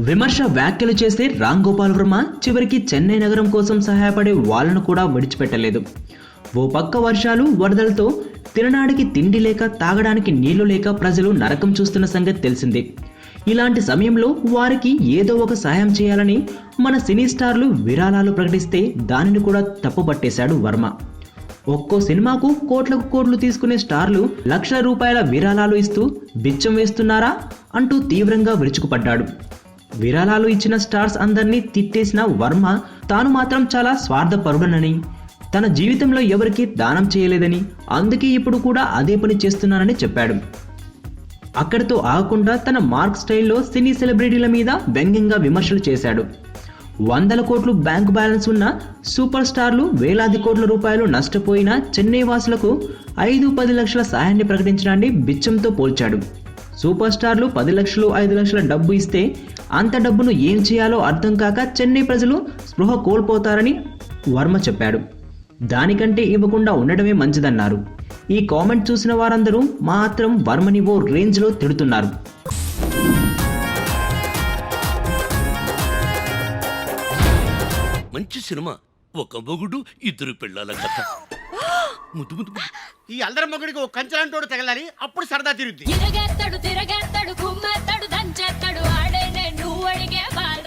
విమర్శ వ్యాఖ్యలు చేసే రామ్ గోపాల్ వర్మ చివరికి చెన్నై నగరం కోసం సహాయపడే వాళ్ళను కూడా విడిచిపెట్టలేదు. ఓ పక్క వర్షాలు వరదలతో తినడానికి తిండి లేక తాగడానికి నీళ్లు లేక ప్రజలు నరకం చూస్తున్న సంగతి తెలిసిందే. ఇలాంటి సమయంలో వారికి ఏదో ఒక సహాయం చేయాలని మన సినీ స్టార్లు విరాళాలు ప్రకటిస్తే దానిని కూడా తప్పుపట్టేశాడు వర్మ. ఒక్కో సినిమాకు కోట్లకు కోట్లు తీసుకునే స్టార్లు లక్షల రూపాయల విరాళాలు ఇస్తూ బిచ్చం వేస్తున్నారా అంటూ తీవ్రంగా విరుచుకుపడ్డాడు. విరాళాలు ఇచ్చిన స్టార్స్ అందరినీ తిట్టేసిన వర్మ తాను మాత్రం చాలా స్వార్థపరుడనని, తన జీవితంలో ఎవరికీ దానం చేయలేదని, అందుకే ఇప్పుడు కూడా అదే పని చేస్తున్నానని చెప్పాడు. అక్కడితో ఆగకుండా తన మార్క్ స్టైల్లో సినీ సెలబ్రిటీల మీద వ్యంగ్యంగా విమర్శలు చేశాడు. 100 కోట్లు బ్యాంకు బ్యాలెన్స్ ఉన్న సూపర్ స్టార్లు వేలాది కోట్ల రూపాయలు నష్టపోయిన చెన్నై వాసులకు 5-10 లక్షల సహాయాన్ని ప్రకటించడాన్ని బిచ్చంతో పోల్చాడు. సూపర్ స్టార్లు 10 లక్షలు 5 లక్షల డబ్బు ఇస్తే అంత డబ్బును ఏం చేయాలో అర్థం కాక చెన్నై ప్రజలు స్పృహ కోల్పోతారని వర్మ చెప్పాడు. దానికంటే ఇవ్వకుండా ఉండడమే మంచిదన్నారు. ఈ కామెంట్ చూసిన వారందరూ మాత్రం వర్మని ఓ రేంజ్లో తిడుతున్నారు. మంచి సినిమా, ఒక మొగుడు 2 పిల్లల కథ. ముద్దు ముద్దు ఈ అల్లరి మొగుడికి ఒక కంచెలంటోడు తగలాలి, అప్పుడు సరదా తిరుగుద్ది. తిరగేస్తాడు కుమ్మేస్తాడు దంచేస్తాడు ఆడేనే నువ్వు అడిగే బాల